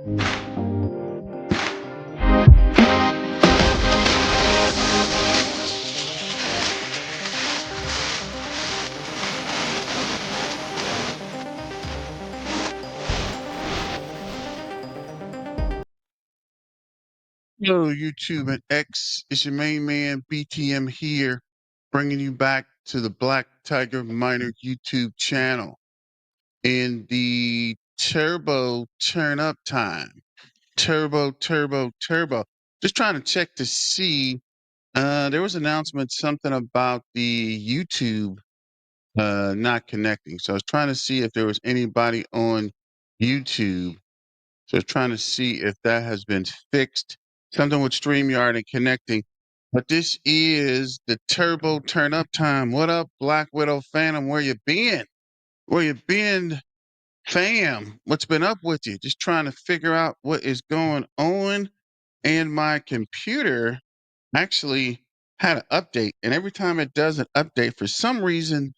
Hello, YouTube and X. It's your main man, BTM here, bringing you back to the Black Tiger Miner YouTube channel in the turbo turn up time. Turbo, turbo, turbo. Just trying to check to see. There was an announcement, something about the YouTube not connecting. So I was trying to see if there was anybody on YouTube. So trying to see if that has been fixed. Something with StreamYard and connecting. But this is the turbo turn up time. What up, Black Widow Phantom? Where you been? Where you been, fam? What's been up with you? Just trying to figure out what is going on. And my computer actually had an update. And every time it does an update, for some reason,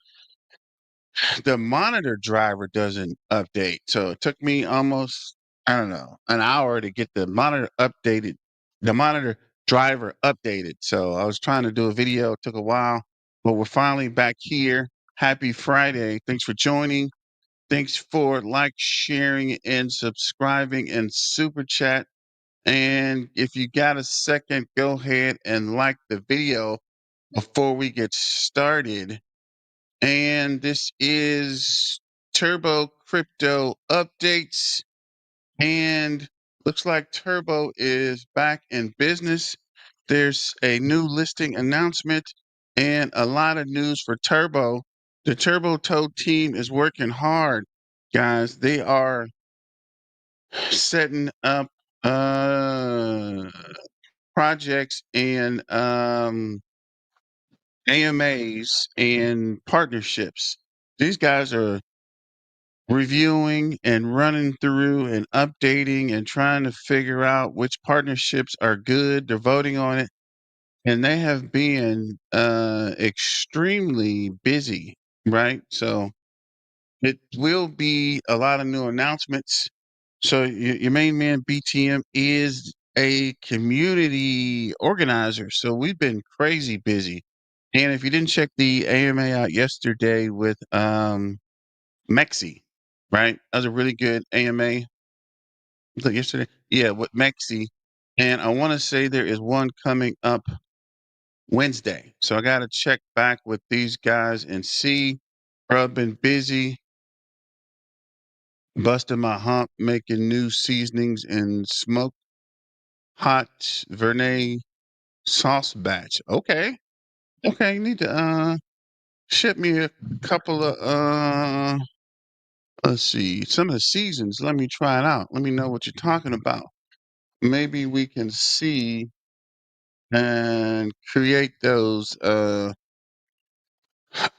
the monitor driver doesn't update. So it took me almost, I don't know, an hour to get the monitor updated, the monitor driver updated. So I was trying to do a video, it took a while, but we're finally back here. Happy Friday. Thanks for joining. Thanks for like, sharing, and subscribing and super chat. And if you got a second, go ahead and like the video before we get started. And this is Turbo Crypto Updates. And looks like Turbo is back in business. There's a new listing announcement and a lot of news for Turbo. The Turbo Toad team is working hard, guys. They are setting up projects and AMAs and partnerships. These guys are reviewing and running through and updating and trying to figure out which partnerships are good. They're voting on it. And they have been extremely busy, right? So it will be a lot of new announcements. So your main man, BTM, is a community organizer. So we've been crazy busy. And if you didn't check the AMA out yesterday with Mexi, right? That was a really good AMA. Was that yesterday? Yeah, with Mexi. And I want to say there is one coming up Wednesday. So I got to check back with these guys and see. Bro, I've been busy busting my hump, making new seasonings and smoked hot Vernay sauce batch. Okay. Okay, you need to ship me a couple of let's see, some of the seasons. Let me try it out. Let me know what you're talking about. Maybe we can see and create those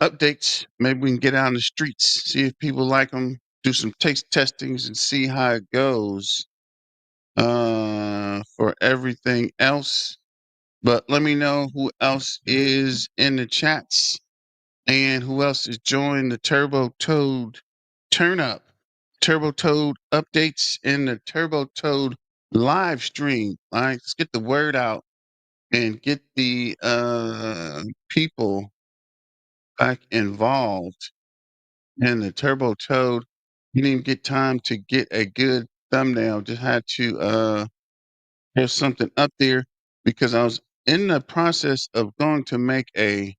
updates. Maybe we can get out on the streets, see if people like them, do some taste testings and see how it goes for everything else. But let me know who else is in the chats and who else is joining the Turbo Toad turn up. Turbo Toad updates in the Turbo Toad live stream. All right, let's get the word out and get the people back involved in the Turbo Toad. You didn't even get time to get a good thumbnail. Just had to have something up there because I was in the process of going to make a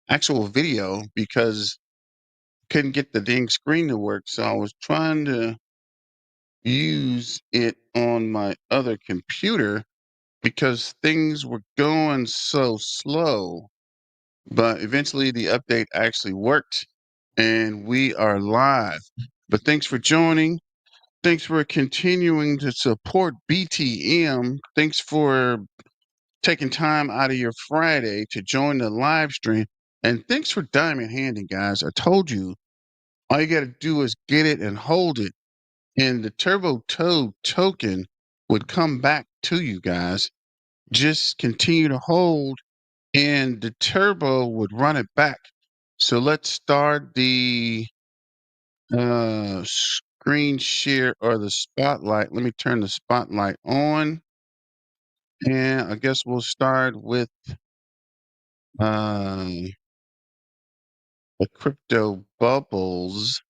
actual video because couldn't get the dang screen to work. So I was trying to use it on my other computer because things were going so slow. But eventually the update actually worked and we are live. But thanks for joining. Thanks for continuing to support BTM. Thanks for taking time out of your Friday to join the live stream. And thanks for diamond handing, guys. I told you, all you got to do is get it and hold it. And the Turbo Toad token would come back to you guys. Just continue to hold and the turbo would run it back. So let's start the screen share or the spotlight. Let me turn the spotlight on. And I guess we'll start with uh, the crypto bubbles.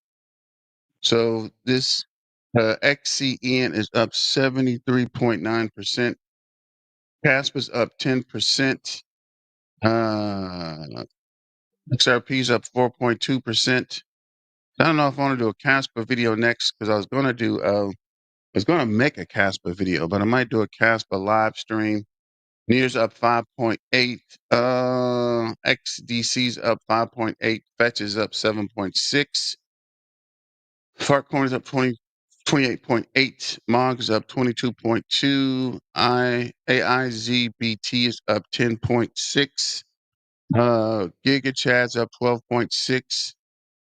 So this XCN is up 73.9%. Caspa's up 10%. XRP is up 4.2%. I don't know if I want to do a Caspa video next because I was going to do make a Caspa video, but I might do a Caspa live stream. NIR's up 5.8. XDC's up 5.8. Fetch is up 7.6. Fartcoin is up 28.8. MOG is up 22.2. AIZBT is up 10.6. GigaChad's up 12.6.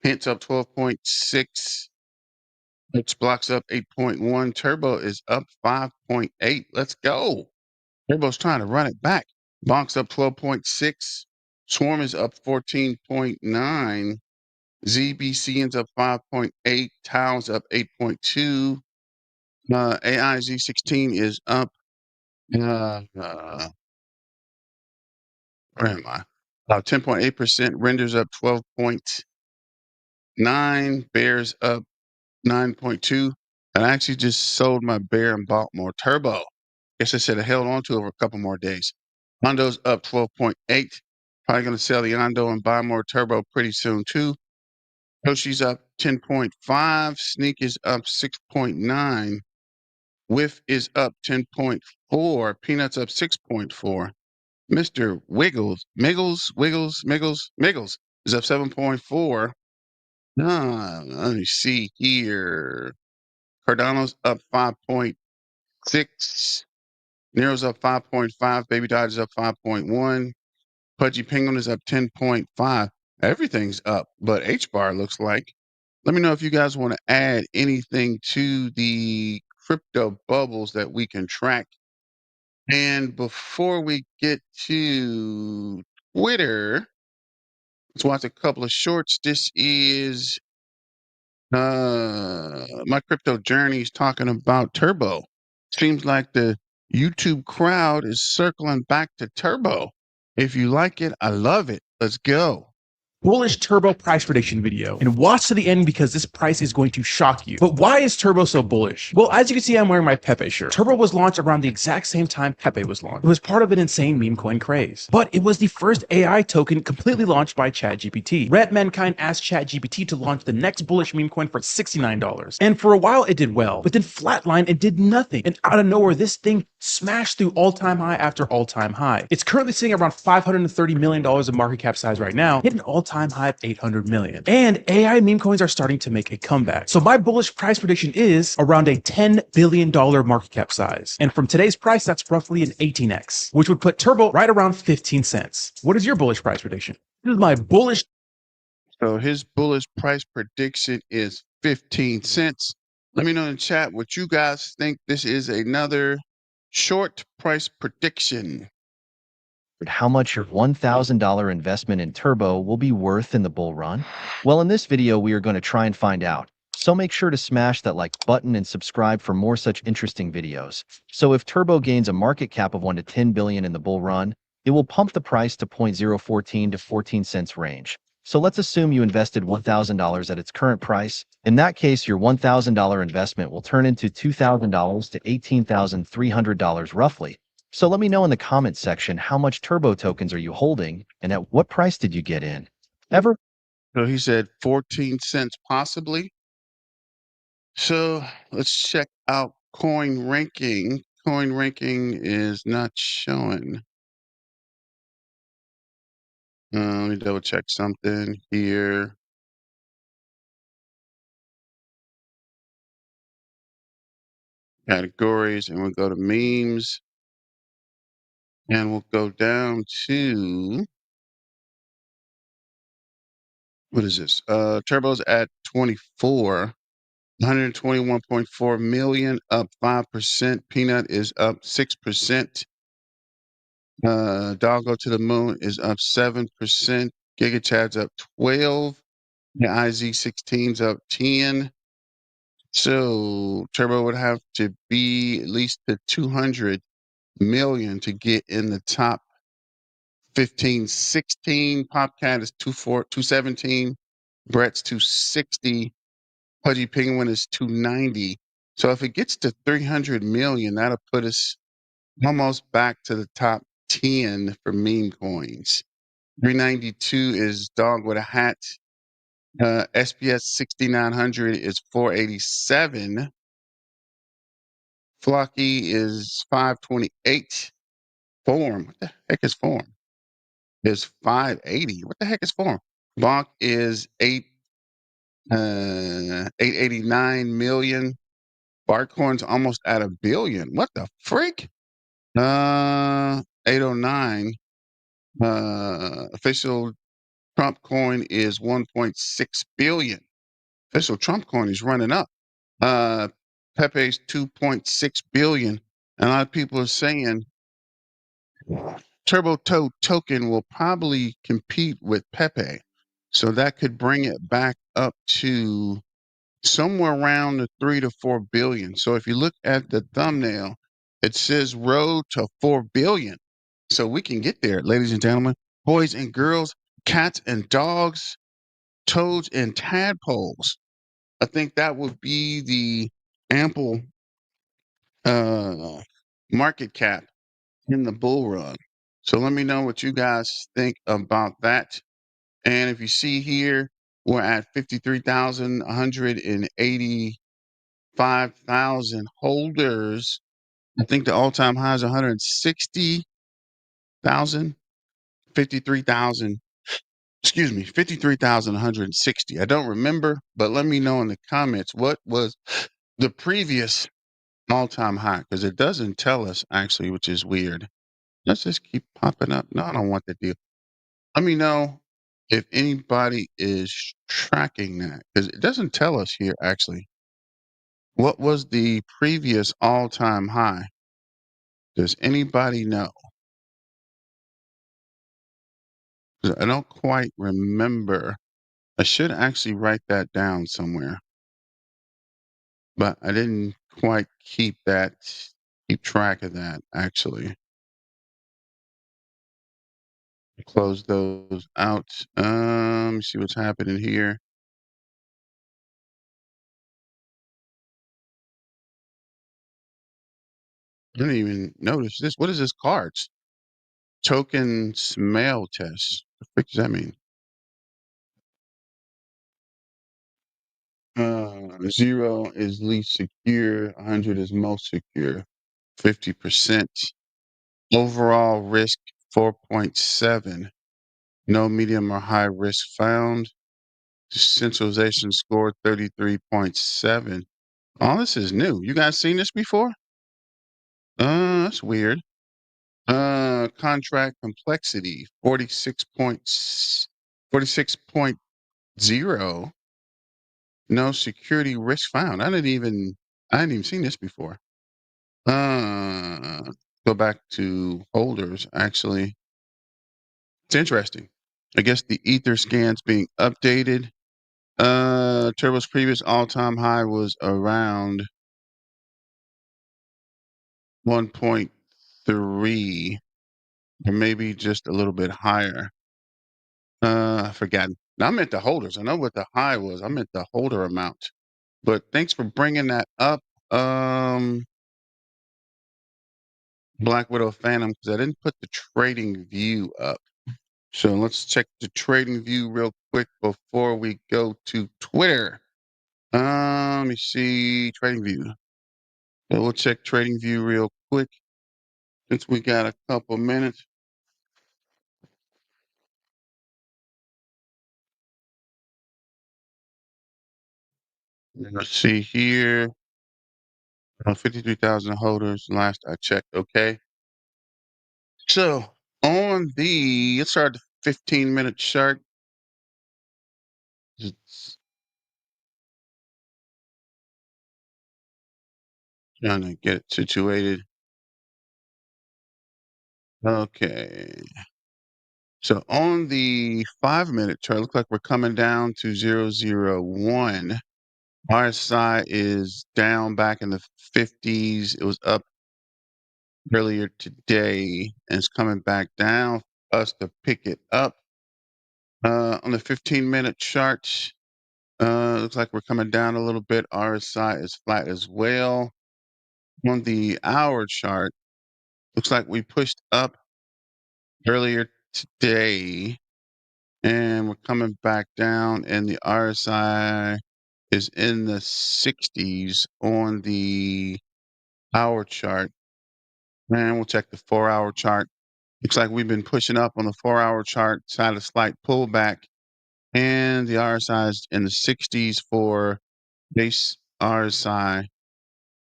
Hint's up 12.6. It's blocks up 8.1. Turbo is up 5.8. Let's go. Turbo's trying to run it back. Bonk's up 12.6. Swarm is up 14.9. ZBCN's up 5.8. Tau's up 8.2. AIZ16 is up. Where am I? 10.8%. Renders up 12.9. Bears up 9.2. And I actually just sold my bear and bought more turbo. Guess I should have held on to it over a couple more days. Hondo's up 12.8. Probably going to sell the Hondo and buy more turbo pretty soon too. Yoshi's up 10.5. Sneak is up 6.9. Whiff is up 10.4. Peanuts up 6.4. Mr. Miggles is up 7.4. Let me see here. Cardano's up 5.6. Nero's up 5.5. Baby Dodge is up 5.1. Pudgy Penguin is up 10.5. Everything's up, but H-bar looks like. Let me know if you guys want to add anything to the crypto bubbles that we can track. And before we get to Twitter, let's watch a couple of shorts. This is my crypto journeys talking about Turbo. Seems like the YouTube crowd is circling back to Turbo. If you like it, I love it. Let's go. Bullish Turbo price prediction video, and watch to the end because this price is going to shock you. But why is Turbo so bullish? Well, as you can see, I'm wearing my Pepe shirt. Turbo was launched around the exact same time Pepe was launched. It was part of an insane meme coin craze, but it was the first AI token completely launched by ChatGPT. Red Mankind asked ChatGPT to launch the next bullish meme coin for $69, and for a while it did well, but then flatlined and did nothing. And out of nowhere, this thing smashed through all-time high after all-time high. It's currently sitting around $530 million of market cap size right now, hitting all-time high of 800 million. And AI meme coins are starting to make a comeback. So my bullish price prediction is around a $10 billion market cap size. And from today's price, that's roughly an 18x, which would put Turbo right around 15 cents. What is your bullish price prediction? This is my bullish. So his bullish price prediction is 15 cents. Let me know in the chat what you guys think. This is another short price prediction. How much your $1,000 investment in Turbo will be worth in the bull run? Well, in this video, we are going to try and find out. So make sure to smash that like button and subscribe for more such interesting videos. So if Turbo gains a market cap of 1 to 10 billion in the bull run, it will pump the price to 0.014 to 14 cents range. So let's assume you invested $1,000 at its current price. In that case, your $1,000 investment will turn into $2,000 to $18,300 roughly. So let me know in the comments section how much Turbo tokens are you holding and at what price did you get in? Ever? So he said 14 cents possibly. So let's check out coin ranking. Coin ranking is not showing. Let me double check something here. Categories, and we'll go to memes. And we'll go down to, what is this? Turbo's at 24, 121.4 million, up 5%. Peanut is up 6%. Doggo to the Moon is up 7%. Giga Chad's up 12. The IZ16's up 10. So Turbo would have to be at least to 200 million to get in the top 15, 16. Popcat is 217. Brett's 260. Pudgy Penguin is 290. So if it gets to 300 million, that'll put us almost back to the top 10 for meme coins. 392 is Dog with a Hat. SPS 6900 is 487. Flocky is 528. Form, what the heck is Form? Is 580. What the heck is Form? Bonk is 889 million. Bartcoin's almost at a billion. What the freak? 809. Official Trump coin is 1.6 billion. Official Trump coin is running up. Pepe's 2.6 billion. And a lot of people are saying Turbo Toad token will probably compete with Pepe. So that could bring it back up to somewhere around the 3 to 4 billion. So if you look at the thumbnail, it says road to 4 billion. So we can get there, ladies and gentlemen, boys and girls, cats and dogs, toads and tadpoles. I think that would be the ample market cap in the bull run. So let me know what you guys think about that. And if you see here, we're at 53,185,000 holders. I think the all-time high is 160,000, 53,000. Excuse me, 53,160. I don't remember, but let me know in the comments what was the previous all-time high, because it doesn't tell us actually, which is weird. Let's just keep popping up. No, I don't want that deal. Let me know if anybody is tracking that, because it doesn't tell us here actually. What was the previous all-time high? Does anybody know? 'Cause I don't quite remember. I should actually write that down somewhere, but I didn't quite keep track of that actually. Close those out. Let me see what's happening here. I didn't even notice this. What is this cards? Token smell test. What the frick does that mean? 0 is least secure, 100 is most secure, 50%. Overall risk 4.7. No medium or high risk found. Centralization score 33.7. Oh, this is new. You guys seen this before? That's weird. Contract complexity 46.0. No security risk found. I hadn't even seen this before. Uh, Go back to holders. Actually, it's interesting. I guess the ether scan's being updated. Turbo's previous all-time high was around 1.3, or maybe just a little bit higher. I forgot. Now I meant the holders. I know what the high was. I meant the holder amount. But thanks for bringing that up. Black Widow Phantom, because I didn't put the trading view up. So let's check the trading view real quick before we go to Twitter. Let me see trading view. So we'll check trading view real quick since we got a couple minutes. Let's see here. 53,000 holders last I checked. Okay. So let's start the 15-minute chart. It's trying to get it situated. Okay. So on the 5-minute chart, looks like we're coming down to 001. RSI is down back in the 50s. It was up earlier today and it's coming back down for us to pick it up. On the 15-minute chart, looks like we're coming down a little bit. RSI is flat as well. On the hour chart, looks like we pushed up earlier today and we're coming back down, and the RSI is in the 60s on the hour chart. And we'll check the 4-hour chart. Looks like we've been pushing up on the 4-hour chart, had a slight pullback, and the RSI is in the 60s for base RSI,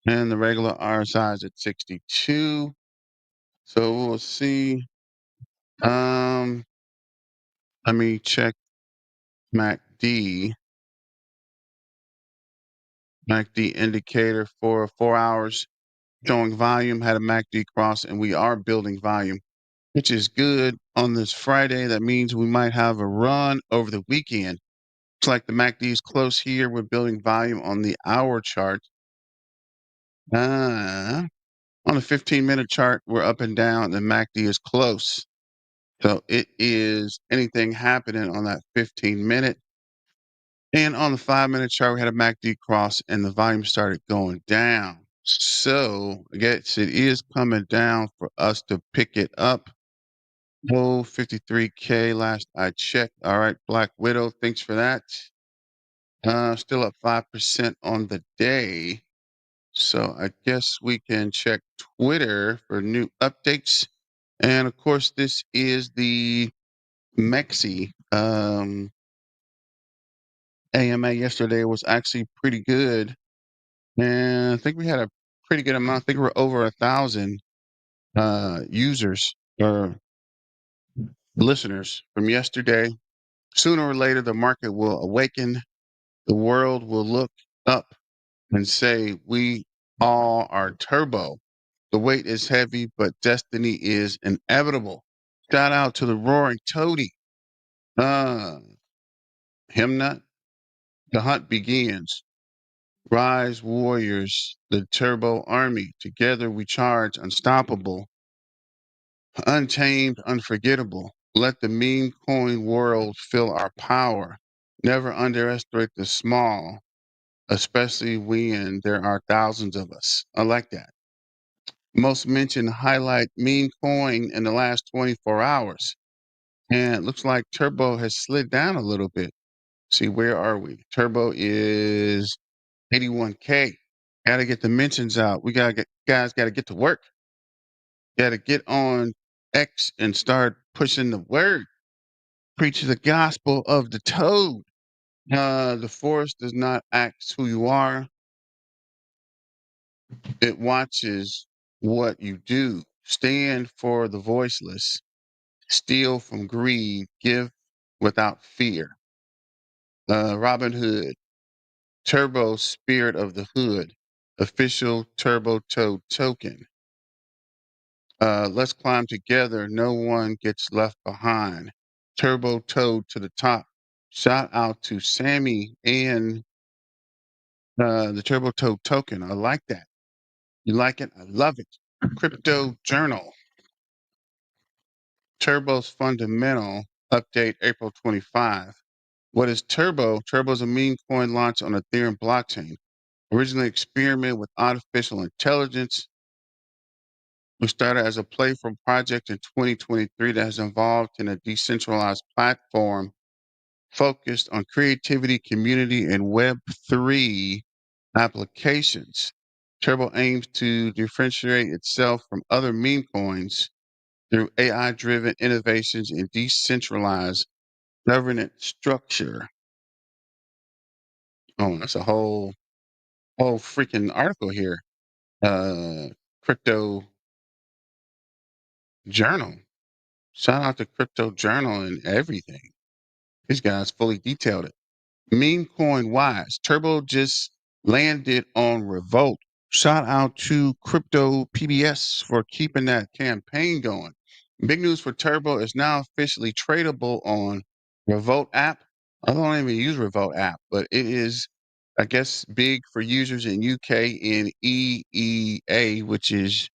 and the regular RSI is at 62. So we'll see. Let me check MACD. MACD indicator for 4 hours showing volume, had a MACD cross, and we are building volume, which is good on this Friday. That means we might have a run over the weekend. Looks like the MACD is close here. We're building volume on the hour chart. On the 15-minute chart, we're up and down. The MACD is close. So it is anything happening on that 15-minute. And on the 5-minute chart, we had a MACD cross and the volume started going down. So I guess it is coming down for us to pick it up. Oh, 53K last I checked. All right, Black Widow, thanks for that. Still up 5% on the day. So I guess we can check Twitter for new updates. And of course, this is the Mexi. AMA yesterday was actually pretty good. And I think we had a pretty good amount. I think we're over 1,000 users or listeners from yesterday. Sooner or later, the market will awaken. The world will look up and say, we all are turbo. The weight is heavy, but destiny is inevitable. Shout out to the Roaring Toady. Himnut. The hunt begins. Rise, warriors, the turbo army. Together we charge, unstoppable, untamed, unforgettable. Let the meme coin world feel our power. Never underestimate the small, especially when there are thousands of us. I like that. Most mentioned highlight meme coin in the last 24 hours. And it looks like Turbo has slid down a little bit. See, where are we? Turbo is 81K. Got to get the mentions out. We got to get, guys, got to get to work. Got to get on X and start pushing the word. Preach the gospel of the toad. The force does not ask who you are. It watches what you do. Stand for the voiceless. Steal from greed. Give without fear. Robin Hood. Turbo Spirit of the Hood. Official Turbo Toad token. Let's climb together. No one gets left behind. Turbo Toad to the top. Shout out to Sammy and the Turbo Toad token. I like that. You like it? I love it. Crypto Journal. Turbo's fundamental update April 25. What is Turbo? Turbo is a meme coin launched on Ethereum blockchain. Originally experimented with artificial intelligence. We started as a playful project in 2023 that has evolved in a decentralized platform focused on creativity, community, and Web3 applications. Turbo aims to differentiate itself from other meme coins through AI-driven innovations and decentralized governance structure. Oh, that's a whole freaking article here. Crypto Journal. Shout out to Crypto Journal and everything. These guys fully detailed it. Meme coin wise, Turbo just landed on Revolt. Shout out to Crypto PBS for keeping that campaign going. Big news for Turbo is now officially tradable on Revolt app. I don't even use Revolt app, but it is I guess big for users in UK and EEA, which is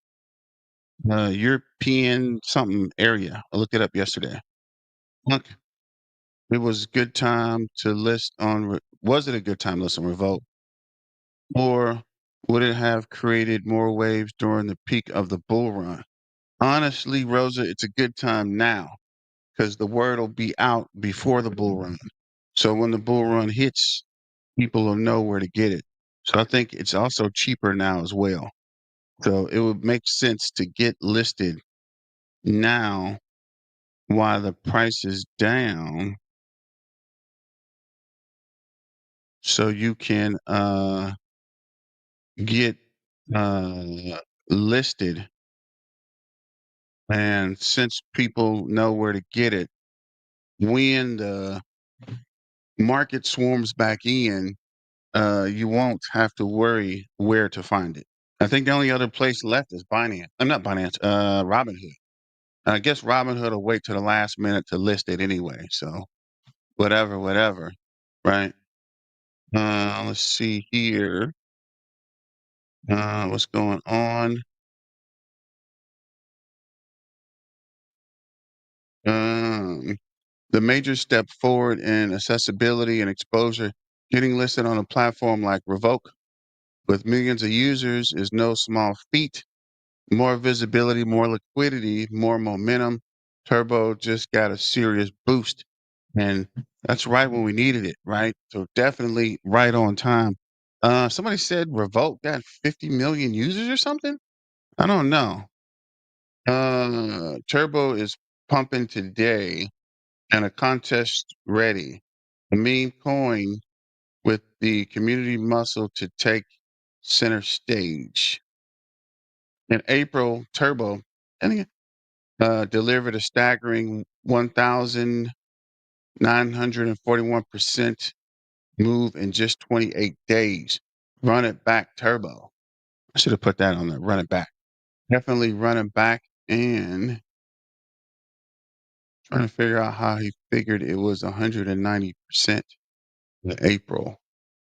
European something area. I looked it up yesterday. Look, it was a good time to list on. Was it a good time to list on Revolt, or would it have created more waves during the peak of the bull run? Honestly, Rosa, it's a good time now because the word will be out before the bull run. So when the bull run hits, people will know where to get it. So I think it's also cheaper now as well. So it would make sense to get listed now while the price is down so you can get listed. And since people know where to get it, when the market swarms back in, you won't have to worry where to find it. I think the only other place left is Binance. I'm not Binance, Robinhood. I guess Robinhood will wait to the last minute to list it anyway. So whatever, right? Let's see here. What's going on? Um, the major step forward in accessibility and exposure, getting listed on a platform like Revoke with millions of users is no small feat. More visibility, more liquidity, more momentum. Turbo just got a serious boost. And that's right when we needed it, right? So definitely right on time. Somebody said Revolt got 50 million users or something. I don't know. Turbo is pumping today and a contest ready. A meme coin with the community muscle to take center stage. In April, Turbo, I think delivered a staggering 1,941% move in just 28 days. Run it back, Turbo. I should have put that on there. Run it back. Definitely run it back, and trying to figure out how he figured it was 190% in April.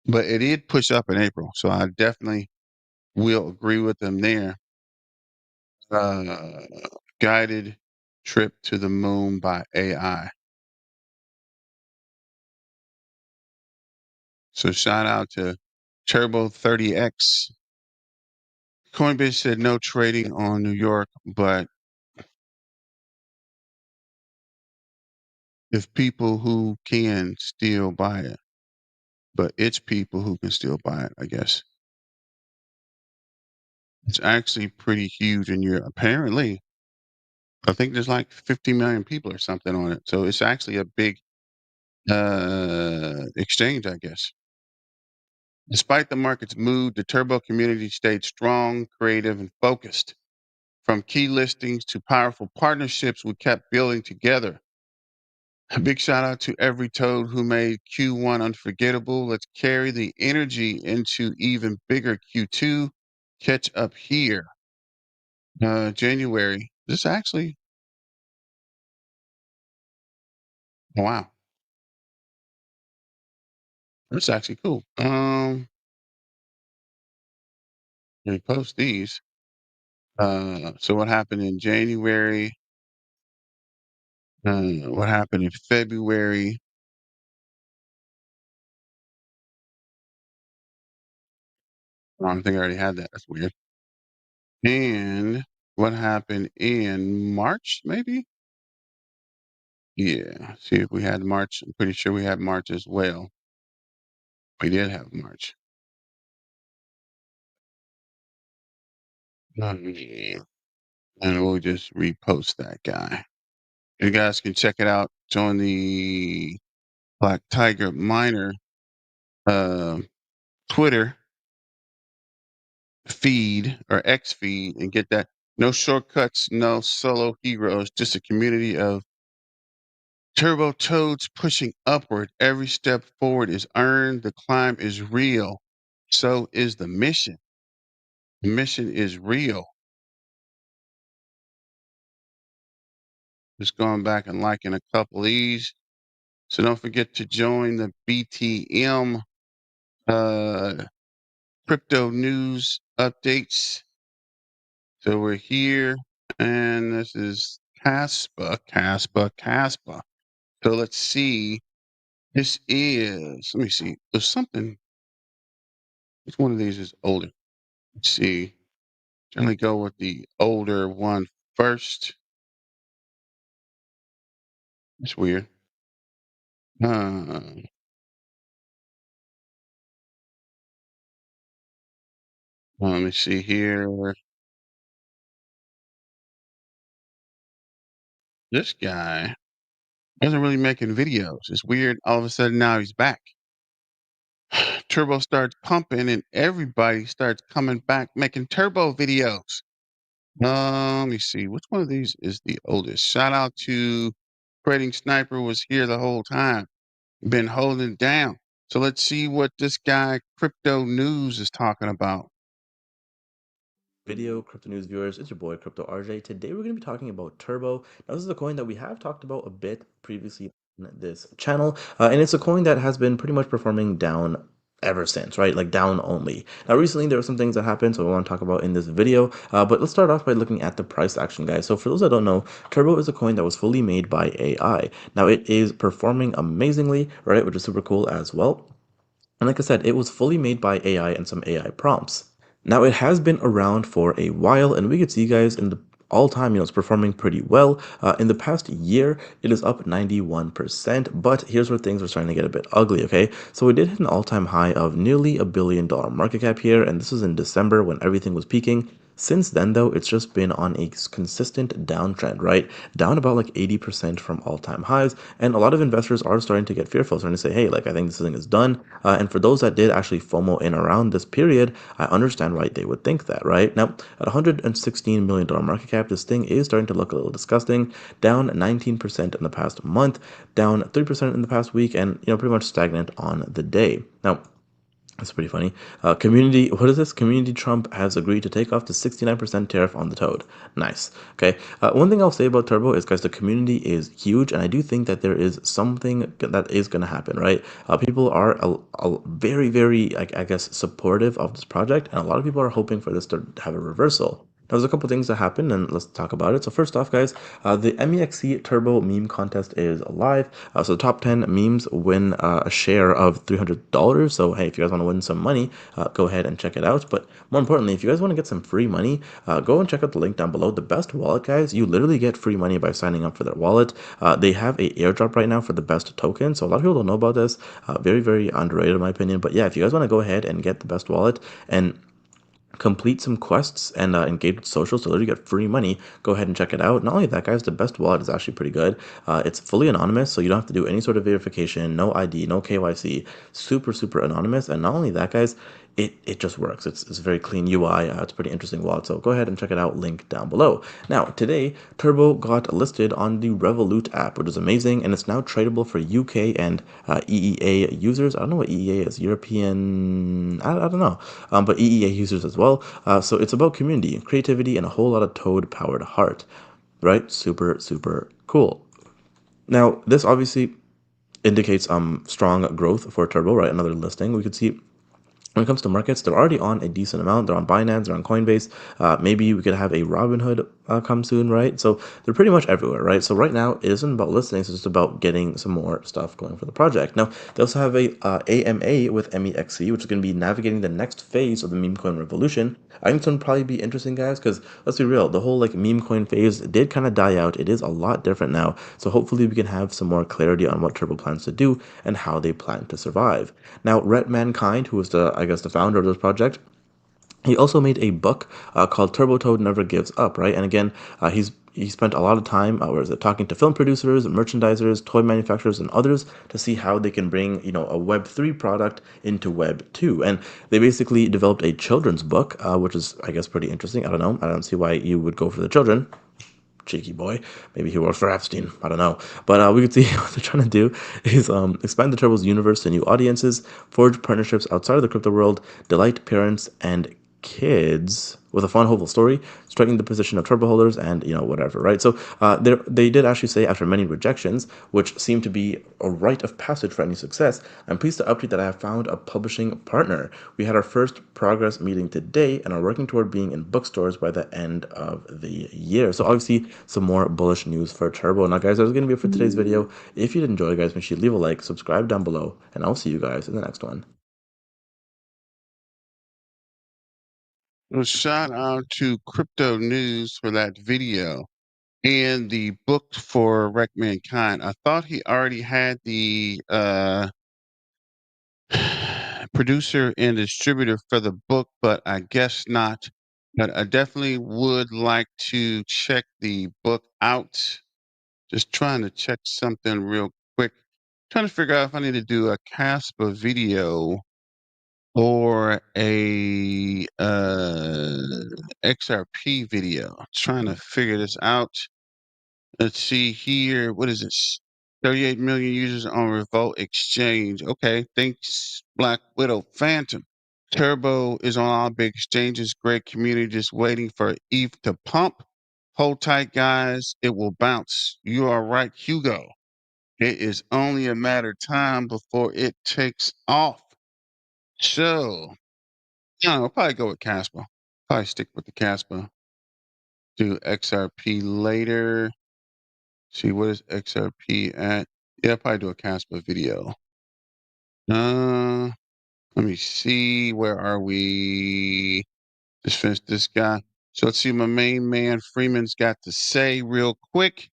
But it did push up in April, so I definitely will agree with them there. Uh, guided trip to the moon by AI. So shout out to Turbo 30X. Coinbase said no trading on New York, but if people who can still buy it, but it's people who can still buy it, I guess. It's actually pretty huge in Europe. Apparently, I think there's like 50 million people or something on it. So it's actually a big exchange, I guess. Despite the market's mood, the Turbo community stayed strong, creative, and focused. From key listings to powerful partnerships, we kept building together. A big shout out to every toad who made Q1 unforgettable. Let's carry the energy into even bigger Q2. Catch up here. January. This actually, oh, wow. That's actually cool. Let me post these. So what happened in January? What happened in February? Oh, I think I already had that. That's weird. And what happened in March, maybe? Yeah. See if we had March. I'm pretty sure we had March as well. We did have March. Yeah. And we'll just repost that guy. You guys can check it out. Join the Black Tiger Miner uh, Twitter feed or X feed and get that. No shortcuts, no solo heroes, just a community of turbo toads pushing upward. Every step forward is earned. The climb is real. So is the mission. The mission is real. Just going back and liking a couple of these. So don't forget to join the BTM crypto news updates. So we're here, and this is Kaspa. So let's see. This is, let me see. There's something. Which one of these is older? Let's see. Generally go with the older one first. It's weird. Let me see here. This guy wasn't really making videos. It's weird. All of a sudden now he's back. Turbo starts pumping and everybody starts coming back making turbo videos. Let me see. Which one of these is the oldest? Shout out to Trading Sniper was here the whole time. Been holding it down. So let's see what this guy Crypto News is talking about. Video crypto news viewers, it's your boy Crypto RJ. Today we're going to be talking about Turbo. Now this is a coin that we have talked about a bit previously on this channel, and it's a coin that has been pretty much performing down ever since, right? Like down only. Now recently there were some things that happened, so I want to talk about in this video, but let's start off by looking at the price action, guys. So for those that don't know, Turbo is a coin that was fully made by AI. Now it is performing amazingly, right, which is super cool as well. And like I said, it was fully made by AI and some AI prompts. Now it has been around for a while, and we could see, guys, in the all time, it's performing pretty well. In the past year, it is up 91%, but here's where things are starting to get a bit ugly, okay? So we did hit an all-time high of nearly $1 billion market cap here, and this was in December when everything was peaking. Since then, though, it's just been on a consistent downtrend, right? Down about like 80% from all-time highs, and a lot of investors are starting to get fearful, starting to say, hey, like, I think this thing is done. And for those that did actually FOMO in around this period, I understand why they would think that, right? Now, at $116 million market cap, this thing is starting to look a little disgusting, down 19% in the past month, down 3% in the past week, and, pretty much stagnant on the day. Now, that's pretty funny. What is this? Community Trump has agreed to take off the 69% tariff on the toad. Nice. Okay. One thing I'll say about Turbo is, guys, the community is huge, and I do think that there is something that is going to happen, right? People are very, very, I guess, supportive of this project, and a lot of people are hoping for this to have a reversal. There's a couple things that happened, and let's talk about it. So first off, guys, the MEXC Turbo meme contest is live. So the top 10 memes win a share of $300. So hey, if you guys want to win some money, go ahead and check it out. But more importantly, if you guys want to get some free money, go and check out the link down below. The best wallet, guys, you literally get free money by signing up for their wallet. They have a airdrop right now for the best token. So a lot of people don't know about this. Very, very underrated in my opinion. But yeah, if you guys want to go ahead and get the best wallet and complete some quests and engage with social, so literally get free money, go ahead and check it out. Not only that, guys, the best wallet is actually pretty good. It's fully anonymous, so you don't have to do any sort of verification, no ID, no KYC, super, super anonymous. And not only that, guys, it just works. It's a very clean UI. It's a pretty interesting wallet, so go ahead and check it out, link down below. Now, today, Turbo got listed on the Revolut app, which is amazing, and it's now tradable for UK and EEA users. I don't know what EEA is, European, I don't know, but EEA users as well. So it's about community, creativity, and a whole lot of toad-powered heart, right? Super, super cool. Now, this obviously indicates strong growth for Turbo, right? Another listing. We could see when it comes to markets, they're already on a decent amount. They're on Binance, they're on Coinbase. Maybe we could have a Robinhood come soon, right? So they're pretty much everywhere, right? So right now, it isn't about listings, it's just about getting some more stuff going for the project. Now, they also have a AMA with MEXC, which is going to be navigating the next phase of the meme coin revolution. I think it's going to probably be interesting, guys, because let's be real, the whole like meme coin phase did kind of die out. It is a lot different now. So hopefully we can have some more clarity on what Turbo plans to do and how they plan to survive. Now, Rhett Mankind, who was the founder of this project, he also made a book called Turbo Toad Never Gives Up, right? And again, he spent a lot of time, talking to film producers, merchandisers, toy manufacturers, and others to see how they can bring, a Web3 product into Web2. And they basically developed a children's book, which is, I guess, pretty interesting. I don't know. I don't see why you would go for the children. Cheeky boy. Maybe he works for Epstein. I don't know. But we could see what they're trying to do is expand the Turbo's universe to new audiences, forge partnerships outside of the crypto world, delight parents, and kids with a fun, hopeful story, strengthening the position of turbo holders, and whatever, right? So they did actually say, after many rejections, which seemed to be a rite of passage for any success, I'm pleased to update that I have found a publishing partner. We had our first progress meeting today and are working toward being in bookstores by the end of the year. So obviously some more bullish news for Turbo. Now guys, that was going to be it for today's video. If you did enjoy, guys, make sure you leave a like, subscribe down below, and I'll see you guys in the next one. Well, shout out to Crypto News for that video and the book for Wreck Mankind. I thought he already had the producer and distributor for the book, but I guess not. But I definitely would like to check the book out. Just trying to check something real quick. Trying to figure out if I need to do a Caspa video or a XRP video. Trying to figure this out. Let's see here. What is this? 38 million users on Revolt Exchange. Okay, thanks, Black Widow Phantom. Turbo is on all big exchanges. Great community, just waiting for ETH to pump. Hold tight, guys. It will bounce. You are right, Hugo. It is only a matter of time before it takes off. So, I'll probably go with Caspa. Probably stick with the Caspa. Do XRP later. See, what is XRP at? Yeah, I'll probably do a Caspa video. Let me see. Where are we? Just finished this guy. So let's see what my main man Freeman's got to say real quick.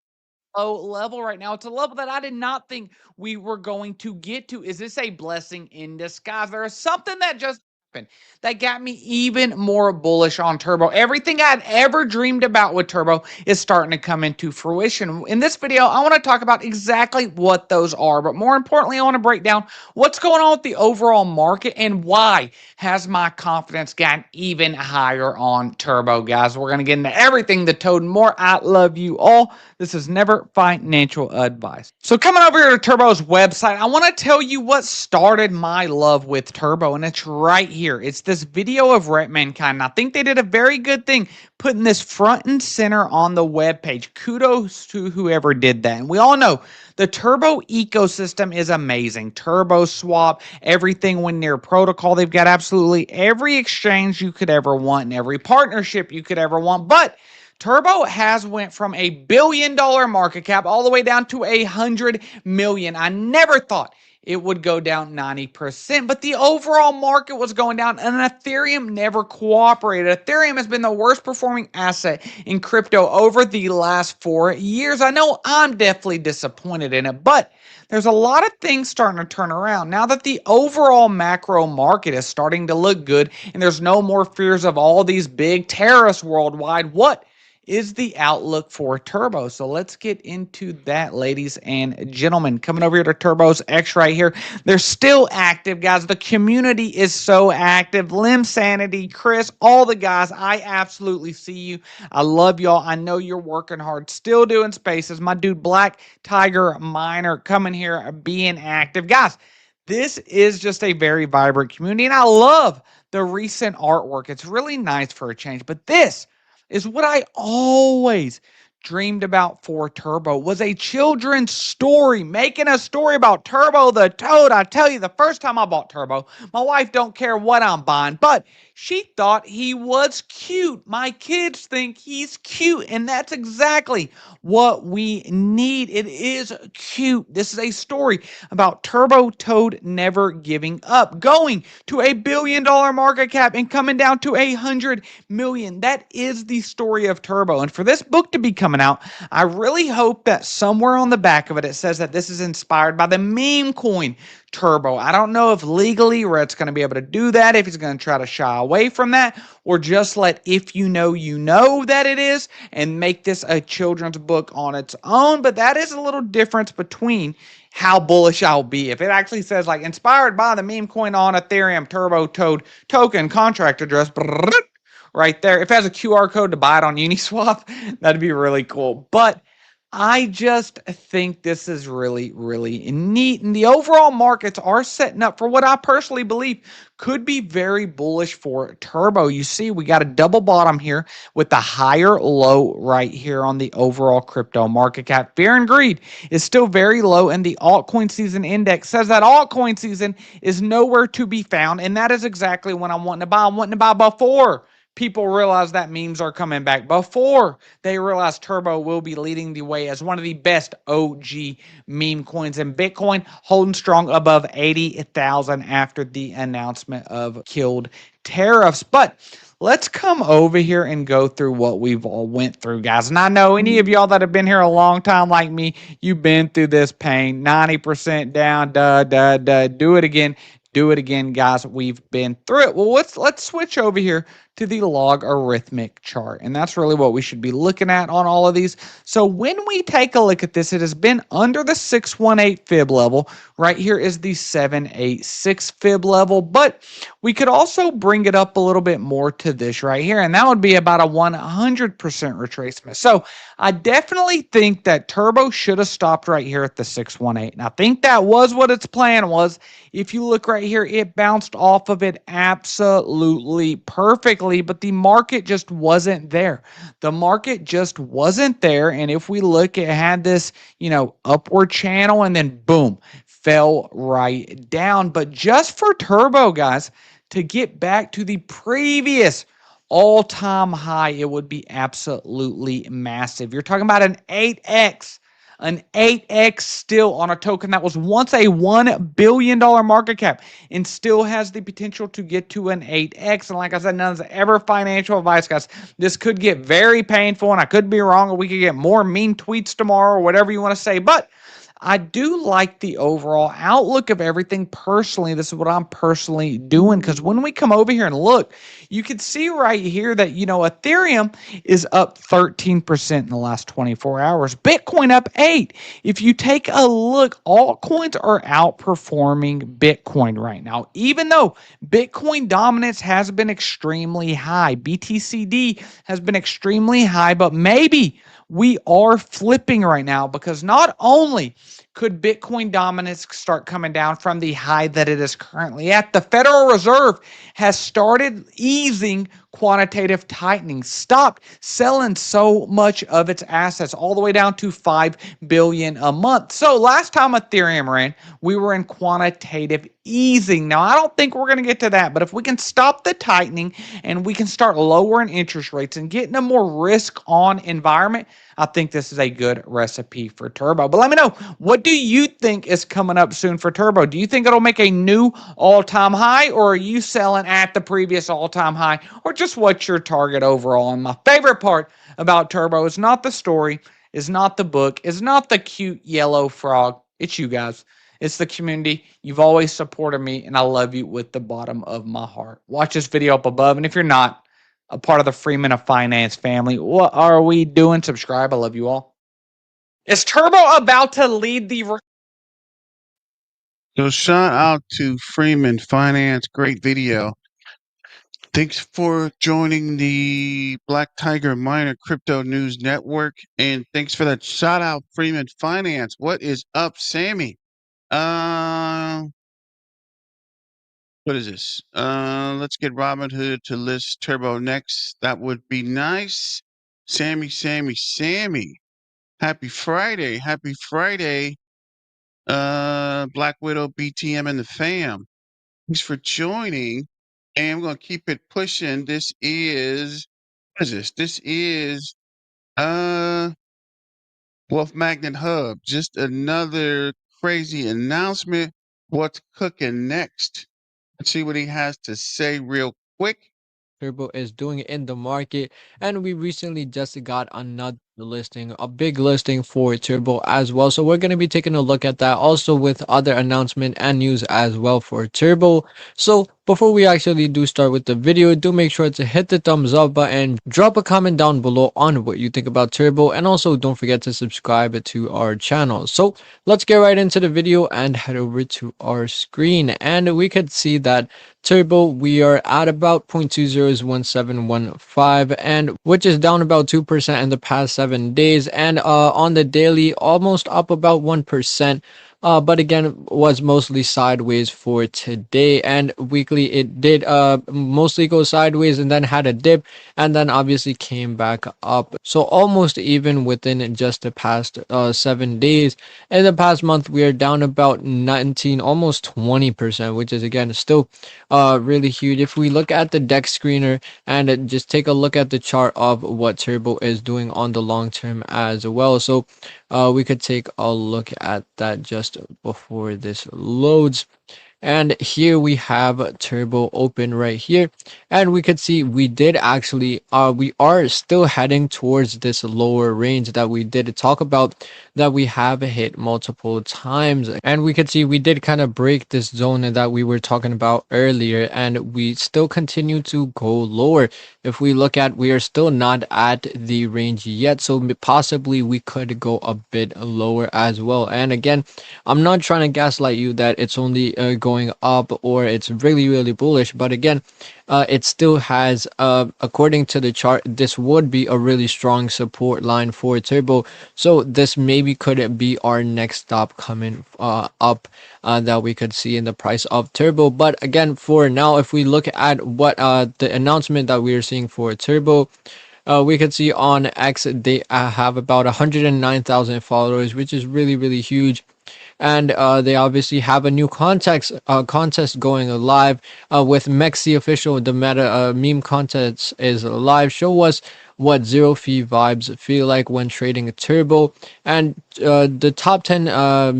low level right now. It's a level that I did not think we were going to get to. Is this a blessing in disguise? There is something that just happened that got me even more bullish on Turbo. Everything I'd ever dreamed about with Turbo is starting to come into fruition. In this video, I want to talk about exactly what those are, but more importantly, I want to break down what's going on with the overall market and why has my confidence gotten even higher on Turbo, guys. We're going to get into everything, the toad and more. I love you all. This is never financial advice. So coming over here to Turbo's website, I want to tell you what started my love with Turbo, and it's right here. It's this video of Wreck Mankind. And I think they did a very good thing putting this front and center on the webpage. Kudos to whoever did that. And we all know the Turbo ecosystem is amazing. Turbo Swap, everything when near protocol. They've got absolutely every exchange you could ever want and every partnership you could ever want. But Turbo has went from $1 billion market cap all the way down to 100 million. I never thought it would go down 90%, but the overall market was going down and Ethereum never cooperated. Ethereum has been the worst performing asset in crypto over the last 4 years. I know I'm definitely disappointed in it, but there's a lot of things starting to turn around now that the overall macro market is starting to look good and there's no more fears of all these big terrorists worldwide. What is the outlook for Turbo? So let's get into that, ladies and gentlemen. Coming over here to Turbo's X right here. They're still active, guys. The community is so active. Lim Sanity, Chris, all the guys. I absolutely see you. I love y'all. I know you're working hard, still doing spaces. My dude, Black Tiger Miner, coming here, being active. Guys, this is just a very vibrant community, and I love the recent artwork. It's really nice for a change, but this is what I always dreamed about for Turbo was a children's story, making a story about Turbo the Toad. I tell you, the first time I bought Turbo, my wife don't care what I'm buying, but she thought he was cute. My kids think he's cute, and that's exactly what we need. It is cute. This is a story about Turbo Toad never giving up, going to $1 billion market cap and coming down to 100 million. That is the story of Turbo. And for this book to be coming out, I really hope that somewhere on the back of it, it says that this is inspired by the meme coin Turbo. I don't know if legally Red's going to be able to do that, if he's going to try to shy away from that, or just let if you know that it is and make this a children's book on its own. But that is a little difference between how bullish I'll be. If it actually says like inspired by the meme coin on Ethereum Turbo Toad token contract address right there. If it has a QR code to buy it on Uniswap, that'd be really cool. But I just think this is really, really neat. And the overall markets are setting up for what I personally believe could be very bullish for Turbo. You see, we got a double bottom here with the higher low right here on the overall crypto market cap. Fear and greed is still very low, and the altcoin season index says that altcoin season is nowhere to be found. And that is exactly what I'm wanting to buy. I'm wanting to buy before people realize that memes are coming back, before they realize Turbo will be leading the way as one of the best OG meme coins, and Bitcoin holding strong above 80,000 after the announcement of killed tariffs. But let's come over here and go through what we've all went through, guys. And I know any of y'all that have been here a long time like me, you've been through this pain. 90% down, do it again. Do it again, guys. We've been through it. Well, let's switch over here to the logarithmic chart. And that's really what we should be looking at on all of these. So when we take a look at this, it has been under the 618 fib level. Right here is the 786 fib level, but we could also bring it up a little bit more to this right here, and that would be about a 100% retracement. So I definitely think that Turbo should have stopped right here at the 618. And I think that was what its plan was. If you look right here, it bounced off of it absolutely perfectly, but the market just wasn't there. The market just wasn't there. And if we look, it had this, upward channel, and then boom, fell right down. But just for Turbo, guys, to get back to the previous all-time high, it would be absolutely massive. You're talking about an 8x. An 8x still on a token that was once a $1 billion market cap and still has the potential to get to an 8x. And like I said, none is ever financial advice, guys. This could get very painful, and I could be wrong, or we could get more mean tweets tomorrow, or whatever you want to say. But I do like the overall outlook of everything personally. This is what I'm personally doing, because when we come over here and look, you can see right here that, Ethereum is up 13% in the last 24 hours. Bitcoin up 8. If you take a look, altcoins are outperforming Bitcoin right now, even though Bitcoin dominance has been extremely high. BTCD has been extremely high, but maybe we are flipping right now, because not only could Bitcoin dominance start coming down from the high that it is currently at, the Federal Reserve has started easing quantitative tightening, stopped selling so much of its assets all the way down to 5 billion a month. So last time Ethereum ran, we were in quantitative easing. Now, I don't think we're going to get to that, but if we can stop the tightening and we can start lowering interest rates and getting a more risk on environment, I think this is a good recipe for Turbo. But let me know, what do you think is coming up soon for Turbo? Do you think it'll make a new all-time high, or are you selling at the previous all-time high, or just what's your target overall? And my favorite part about Turbo is not the story, is not the book, is not the cute yellow frog. It's you guys. It's the community. You've always supported me, and I love you with the bottom of my heart. Watch this video up above, and if you're not a part of the Freeman of Finance family, what are we doing? Subscribe. I love you all. Is Turbo about to lead the... So shout out to Freeman Finance. Great video. Thanks for joining the Black Tiger Miner Crypto News Network. And thanks for that shout out, Freeman Finance. What is up, Sammy? What is this? Let's get Robinhood to list Turbo next. That would be nice. Sammy. Happy Friday. Happy Friday. Black Widow, BTM, and the fam. Thanks for joining. And we're gonna keep it pushing. This is, what is this? This is Wealth Magnet Hub. Just another crazy announcement. What's cooking next? Let's see what he has to say real quick. Turbo is doing in the market, and we recently just got another listing, a big listing for Turbo as well. So we're going to be taking a look at that, also with other announcement and news as well for Turbo. So before we actually do start with the video, do make sure to hit the thumbs up button, drop a comment down below on what you think about Turbo, and also don't forget to subscribe to our channel. So let's get right into the video and head over to our screen, and we could see that Turbo, we are at about 0.201715, and which is down about 2% in the past 7 days, and on the daily almost up about 1%. But again, was mostly sideways for today, and weekly it did mostly go sideways and then had a dip, and then obviously came back up. So almost even within just the past 7 days. In the past month, we are down about 19, almost 20%, which is again still really huge. If we look at the deck screener and just take a look at the chart of what Turbo is doing on the long term as well. So we could take a look at that just before this loads. And here we have Turbo open right here, and we could see we did actually we are still heading towards this lower range that we did talk about, that we have hit multiple times, and we could see we did kind of break this zone that we were talking about earlier, and we still continue to go lower. If we look at, we are still not at the range yet, so possibly we could go a bit lower as well. And again, I'm not trying to gaslight you that it's only going up or it's really bullish, but again, it still has, according to the chart, this would be a really strong support line for Turbo. So this maybe could be our next stop coming up that we could see in the price of Turbo. But again, for now, if we look at what the announcement that we are seeing for Turbo, we could see on X they have about 109,000 followers, which is really huge. And they obviously have a new contest going live with Mexi official. The meta meme contest is live. Show us what zero fee vibes feel like when trading a Turbo, and the top 10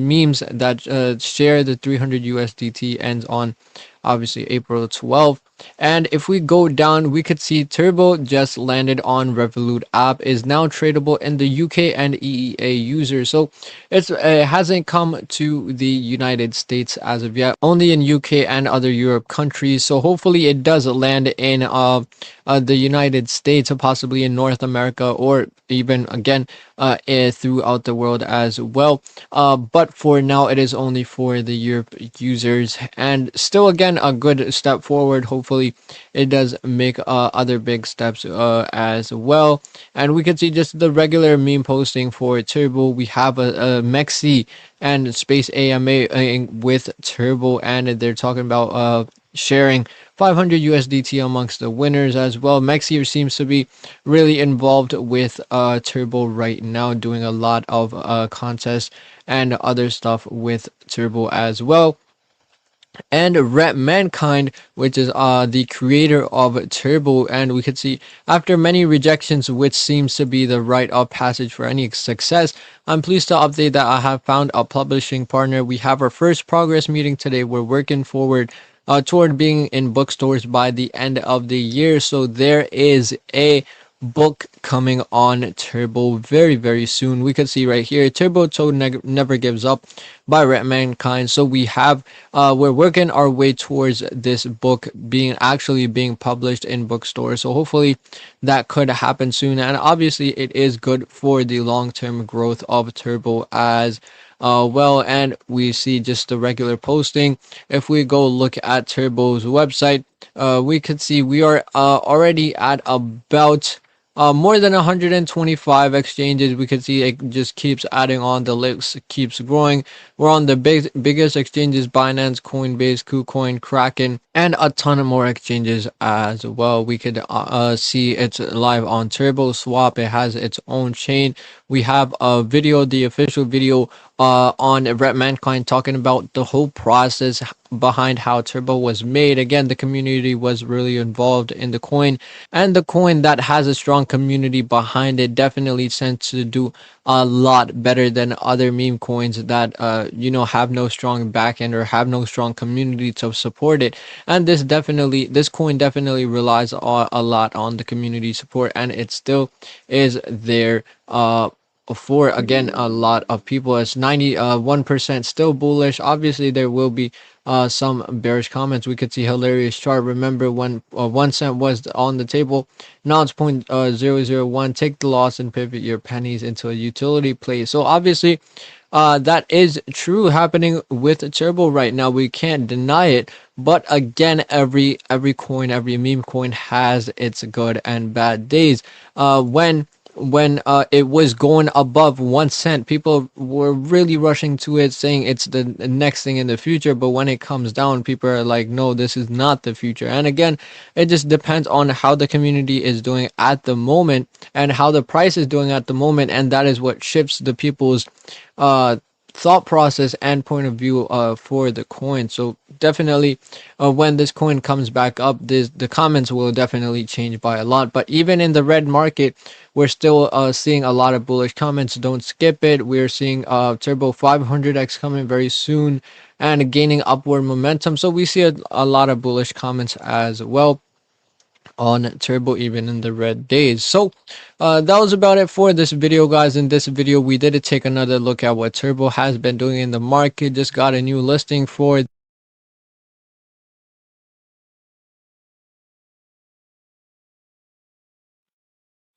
memes that share the 300 USDT ends on obviously April 12th. And if we go down, we could see Turbo just landed on Revolut app, is now tradable in the UK and EEA users. So it hasn't come to the United States as of yet, only in UK and other Europe countries. So hopefully it does land in the United States, or possibly in North America, or even again throughout the world as well. But for now, it is only for the Europe users, and still again a good step forward. Hopefully it does make other big steps as well. And we can see just the regular meme posting for Turbo. We have a Mexi and Space AMA with Turbo, and they're talking about sharing 500 USDT amongst the winners as well. Mexi seems to be really involved with Turbo right now, doing a lot of contests and other stuff with Turbo as well. And Rep Mankind, which is the creator of Turbo, and we could see after many rejections, which seems to be the rite of passage for any success, I'm pleased to update that I have found a publishing partner. We have our first progress meeting today. We're working forward toward being in bookstores by the end of the year. So there is a book coming on Turbo very soon. We can see right here, Turbo Toad Never Gives Up by Rep Mankind. So we have we're working our way towards this book actually being published in bookstores. So hopefully that could happen soon, and obviously it is good for the long-term growth of Turbo as well. And we see just the regular posting. If we go look at Turbo's website, we could see we are already at about more than 125 exchanges. We can see it just keeps adding on. The list keeps growing. We're on the biggest exchanges: Binance, Coinbase, KuCoin, Kraken, and a ton of more exchanges as well. We could see it's live on Turbo Swap. It has its own chain. We have a video, the official video on Rep Mankind, talking about the whole process behind how Turbo was made. Again, the community was really involved in the coin, and the coin that has a strong community behind it definitely tends to do a lot better than other meme coins that have no strong backend or have no strong community to support it. And this coin definitely relies a lot on the community support, and it still is there for again a lot of people. It's 91% still bullish. Obviously there will be some bearish comments. We could see hilarious chart. Remember when 1 cent was on the table, now it's 0.001. Take the loss and pivot your pennies into a utility play. So obviously that is true happening with Turbo right now. We can't deny it. But again, every coin, every meme coin has its good and bad days. When when it was going above 1 cent, people were really rushing to it, saying it's the next thing in the future. But when it comes down, people are like, no, this is not the future. And again, it just depends on how the community is doing at the moment and how the price is doing at the moment, and that is what shifts the people's uh thought process and point of view for the coin. So definitely when this coin comes back up, the comments will definitely change by a lot. But even in the red market, we're still seeing a lot of bullish comments. Don't skip it. We're seeing Turbo 500x coming very soon and gaining upward momentum. So we see a lot of bullish comments as well on Turbo, even in the red days. So that was about it for this video, guys. In this video, we did take another look at what Turbo has been doing in the market. Just got a new listing for it.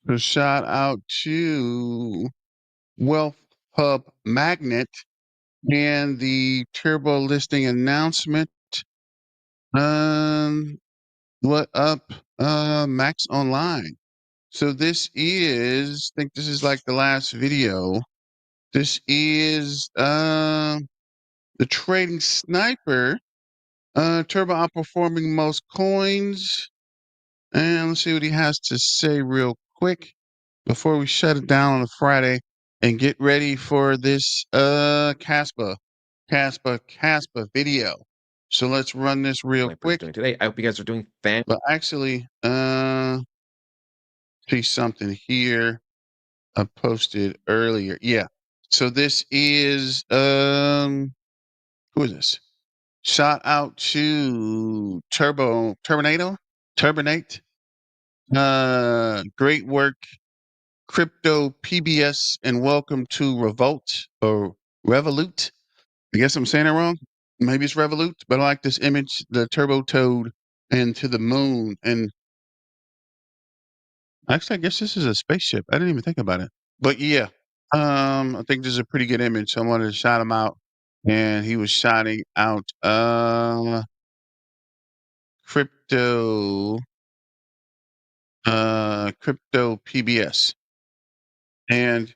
So shout out to Wealth Hub Magnet and the turbo listing announcement. What up, Max Online? So this is, I think this is like the last video. This is the trading sniper. Turbo outperforming most coins. And let's see what he has to say real quick before we shut it down on a Friday and get ready for this Kaspa video. So let's run this real quick. Doing today. I hope you guys are doing fan. But actually, see something here I posted earlier. Yeah. So this is who is this? Shout out to Turbinate. Great work, Crypto PBS, and welcome to Revolt or Revolut. I guess I'm saying it wrong. Maybe it's Revolut, but I like this image, the Turbo Toad and to the moon. And actually, I guess this is a spaceship. I didn't even think about it. But yeah, I think this is a pretty good image. So I wanted to shout him out. And he was shouting out crypto PBS. And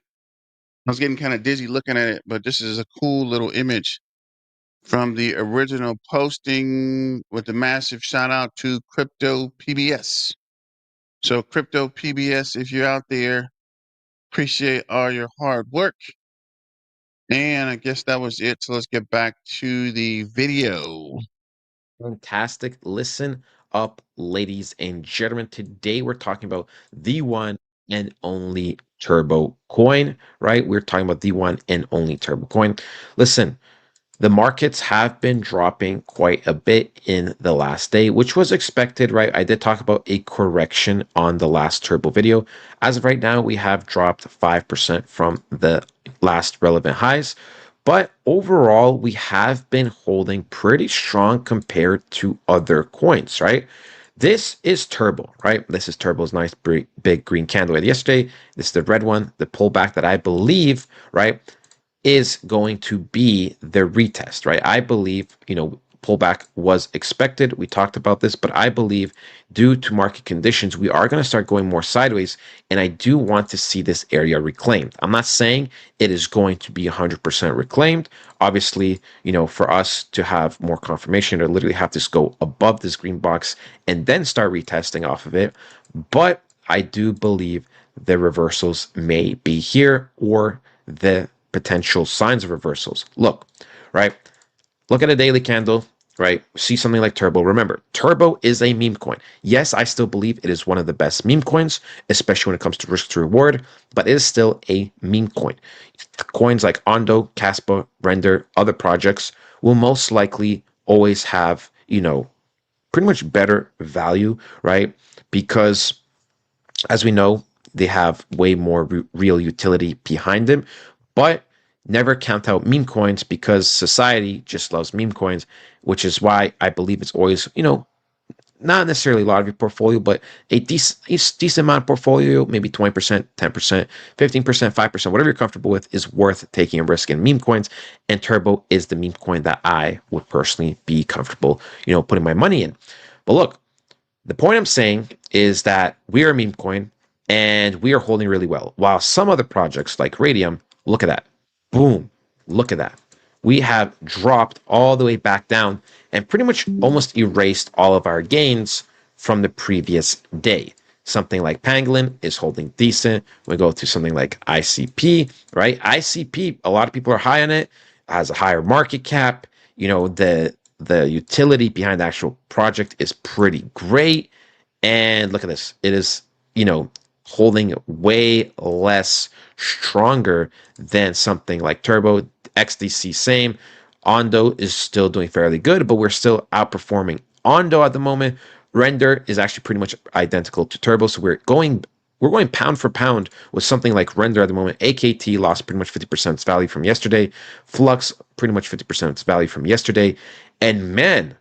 I was getting kind of dizzy looking at it, but this is a cool little image from the original posting with the massive shout out to Crypto PBS. So Crypto PBS, if you're out there, appreciate all your hard work. And I guess that was it. So let's get back to the video. Fantastic. Listen up, ladies and gentlemen. Today we're talking about the one and only Turbo coin, right? We're talking about the one and only Turbo coin. Listen, the markets have been dropping quite a bit in the last day, which was expected, right? I did talk about a correction on the last Turbo video. As of right now, we have dropped 5% from the last relevant highs. But overall, we have been holding pretty strong compared to other coins, right? This is Turbo, right? This is Turbo's nice big green candle yesterday. This is the red one, the pullback that I believe, right, is going to be the retest, right? I believe, pullback was expected. We talked about this, but I believe due to market conditions, we are going to start going more sideways. And I do want to see this area reclaimed. I'm not saying it is going to be 100% reclaimed. Obviously, for us to have more confirmation, to literally have to go above this green box and then start retesting off of it. But I do believe the reversals may be here or the potential signs of reversals. Look, right? Look at a daily candle, right? See something like Turbo. Remember, Turbo is a meme coin. Yes, I still believe it is one of the best meme coins, especially when it comes to risk to reward, but it is still a meme coin. Coins like Ondo, Kaspa, Render, other projects will most likely always have, pretty much better value, right? Because as we know, they have way more real utility behind them, but never count out meme coins because society just loves meme coins, which is why I believe it's always, not necessarily a lot of your portfolio, but a decent amount of portfolio, maybe 20%, 10%, 15%, 5%, whatever you're comfortable with is worth taking a risk in meme coins. And Turbo is the meme coin that I would personally be comfortable, putting my money in. But look, the point I'm saying is that we are a meme coin, and we are holding really well. While some other projects like Radium, look at that. Boom. Look at that. We have dropped all the way back down and pretty much almost erased all of our gains from the previous day. Something like Pangolin is holding decent. We go to something like ICP, right? ICP, a lot of people are high on it, has a higher market cap. You know, the utility behind the actual project is pretty great. And look at this. It is, you know, holding way less stronger than something like Turbo. XDC, same. Ondo is still doing fairly good, but we're still outperforming Ondo at the moment. Render is actually pretty much identical to Turbo, so we're going pound for pound with something like Render at the moment. AKT lost pretty much 50% its value from yesterday. Flux pretty much 50% its value from yesterday. And man,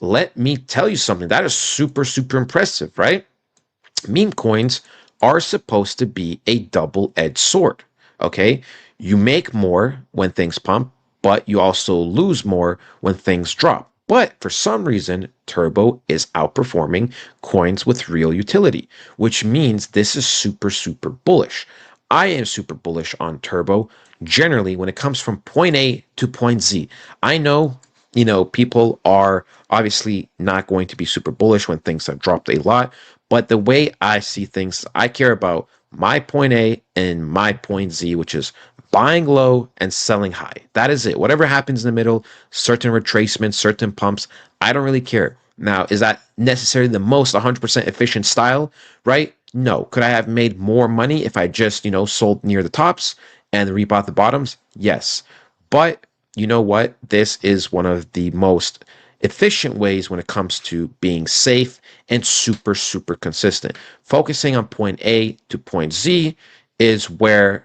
let me tell you something. That is super, super impressive, right? Meme coins are supposed to be a double-edged sword. Okay, you make more when things pump, but you also lose more when things drop. But for some reason, Turbo is outperforming coins with real utility, which means this is super, super bullish. I am super bullish on Turbo generally when it comes from point A to point Z. I know, people are obviously not going to be super bullish when things have dropped a lot, but the way I see things, I care about my point A and my point Z, which is buying low and selling high. That is it. Whatever happens in the middle, certain retracements, certain pumps, I don't really care. Now, is that necessarily the most 100% efficient style, right? No. Could I have made more money if I just, sold near the tops and rebought the bottoms? Yes. But you know what? This is one of the most efficient ways when it comes to being safe and super, super consistent. Focusing on point A to point Z is what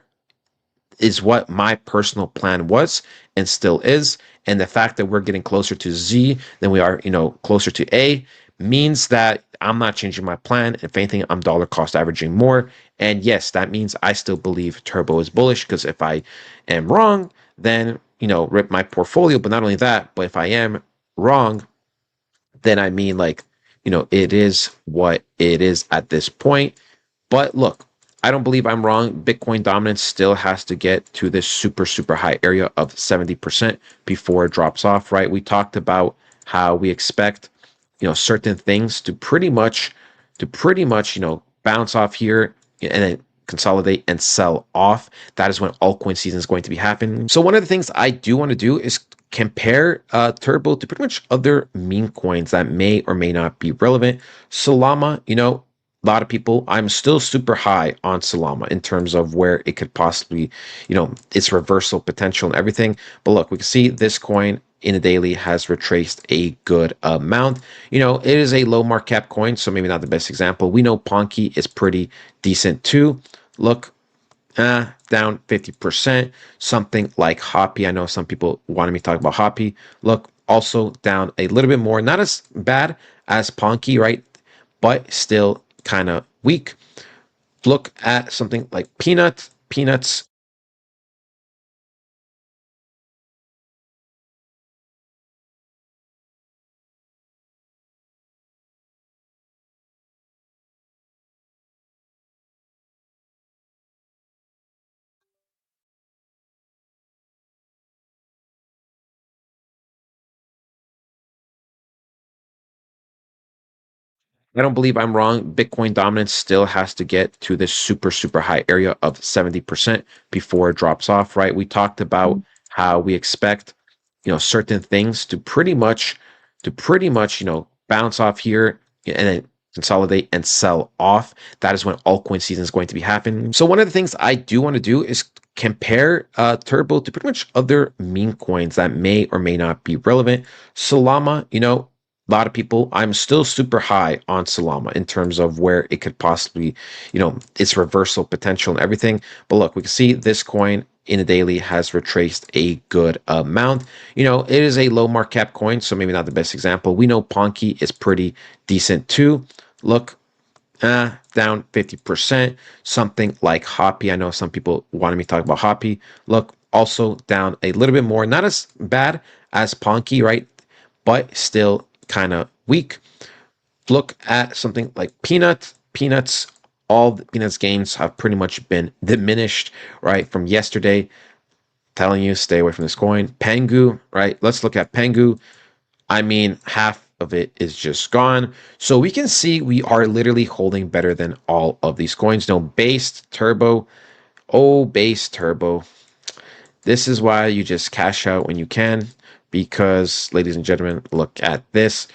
my personal plan was and still is. And the fact that we're getting closer to Z than we are, closer to A means that I'm not changing my plan. If anything, I'm dollar cost averaging more. And yes, that means I still believe Turbo is bullish, because if I am wrong, then, rip my portfolio. But not only that, but if I am wrong, then I mean, like, it is what it is at this point. But look, I don't believe I'm wrong. Bitcoin dominance still has to get to this super, super high area of 70% before it drops off, right? We talked about how we expect, certain things to pretty much, bounce off here and then consolidate and sell off. That is when altcoin season is going to be happening. So one of the things I do want to do is compare Turbo to pretty much other meme coins that may or may not be relevant. Solana, a lot of people, I'm still super high on Solana in terms of where it could possibly, its reversal potential and everything. But look, we can see this coin in a daily has retraced a good amount. It is a low market cap coin, so maybe not the best example. We know Ponky is pretty decent too. Look, down 50%. Something like Hoppy. I know some people wanted me to talk about Hoppy. Look, also down a little bit more. Not as bad as Ponky, right? But still kind of weak. Look at something like Peanuts. I don't believe I'm wrong. Bitcoin dominance still has to get to this super, super high area of 70% before it drops off, right? We talked about how we expect, certain things to pretty much, bounce off here and then consolidate and sell off. That is when altcoin season is going to be happening. So one of the things I do want to do is compare Turbo to pretty much other meme coins that may or may not be relevant. Solana, a lot of people, I'm still super high on Solana in terms of where it could possibly, its reversal potential and everything. But look, we can see this coin in a daily has retraced a good amount. It is a low market cap coin, so maybe not the best example. We know Ponky is pretty decent too. Look, down 50%. Something like Hoppy. I know some people wanted me to talk about Hoppy. Look, also down a little bit more. Not as bad as Ponky, right? But still kind of weak. Look at something like Peanuts. all the Binance gains have pretty much been diminished, right, from yesterday. Telling you, stay away from this coin. Pengu, right? Let's look at Pengu. I mean, half of it is just gone. So we can see we are literally holding better than all of these coins. No, Based Turbo. Oh, Base Turbo. This is why you just cash out when you can, because, ladies and gentlemen, look at this.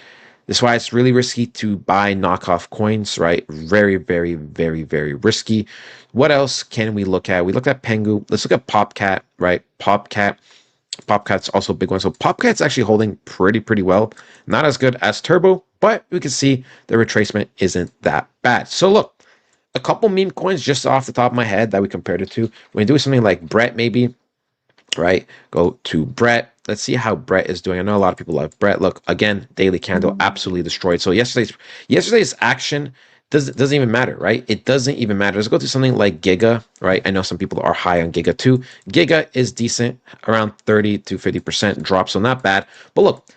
This is why it's really risky to buy knockoff coins, right? Very, very, very, very risky. What else can we look at? We look at Pengu. Let's look at Popcat, right? Popcat's also a big one. So Popcat's actually holding pretty well. Not as good as Turbo, but we can see the retracement isn't that bad. So look, a couple meme coins just off the top of my head that we compared it to. When you do something like Brett, maybe, right? Go to Brett. Let's see how Brett is doing. I know a lot of people love Brett. Look, again, daily candle absolutely destroyed. So yesterday's action doesn't even matter, right? It doesn't even matter. Let's go to something like Giga, right? I know some people are high on Giga too. Giga is decent, around 30 to 50% drop, so not bad. But look,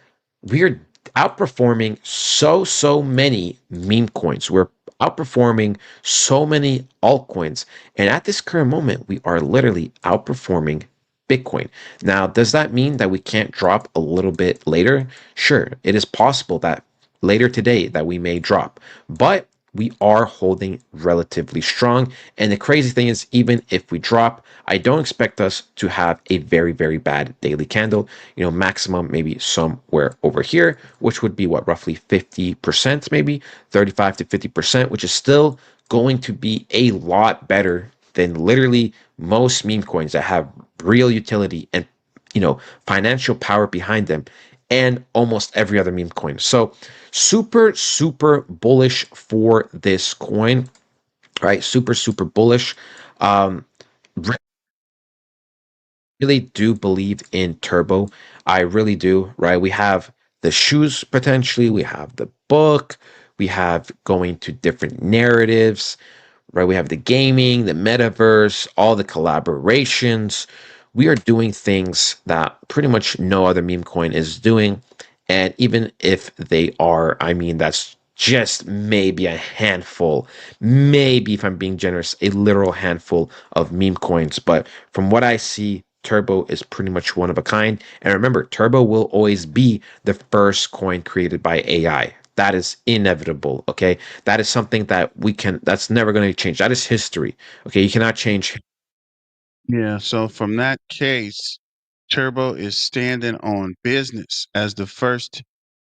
we're outperforming so many meme coins. We're outperforming so many altcoins. And at this current moment, we are literally outperforming Bitcoin. Now, does that mean that we can't drop a little bit later? Sure, it is possible that later today that we may drop, but we are holding relatively strong. And the crazy thing is, even if we drop, I don't expect us to have a very bad daily candle. You know, maximum maybe somewhere over here, which would be what, roughly 50%, maybe 35 to 50%, which is still going to be a lot better than literally most meme coins that have real utility and, you know, financial power behind them, and almost every other meme coin. So super bullish for this coin, right? Super bullish. Um, really do believe in Turbo. I really do, right? We have the shoes potentially, we have the book, we have going to different narratives, right? We have the gaming, the metaverse, all the collaborations. We are doing things that pretty much no other meme coin is doing. And even if they are, I mean, that's just maybe a handful, maybe if I'm being generous, a literal handful of meme coins. But from what I see, Turbo is pretty much one of a kind. And remember, Turbo will always be the first coin created by AI. That is inevitable. Okay. That is something that that's never going to change. That is history. Okay. You cannot change. Yeah, so from that case, Turbo is standing on business as the first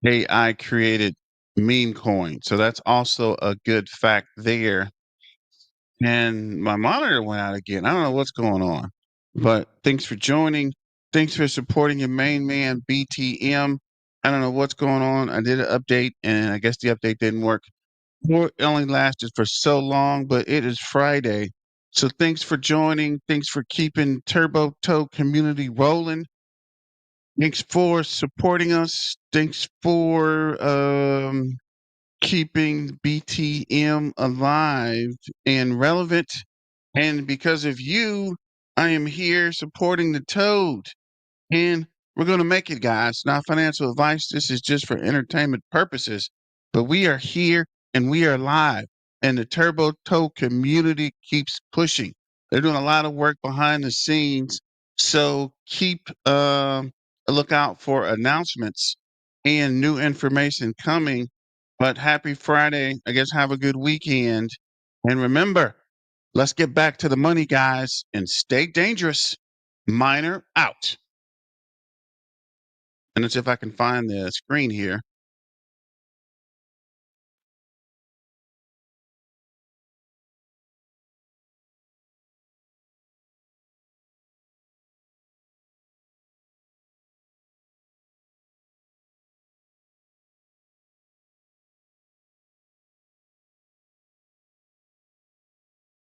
AI created meme coin. So that's also a good fact there. And my monitor went out again. I don't know what's going on. But thanks for joining. Thanks for supporting your main man, BTM. I don't know what's going on. I did an update and I guess the update didn't work. Well, it only lasted for so long, but it is Friday. So thanks for joining. Thanks for keeping Turbo Toe community rolling. Thanks for supporting us. Thanks for keeping BTM alive and relevant. And because of you, I am here supporting the Toad. And we're going to make it, guys. Not financial advice. This is just for entertainment purposes. But we are here and we are live. And the Turbo Toe community keeps pushing. They're doing a lot of work behind the scenes. So keep a lookout for announcements and new information coming. But happy Friday. I guess have a good weekend. And remember, let's get back to the money, guys, and stay dangerous. Miner out. And let's see if I can find the screen here.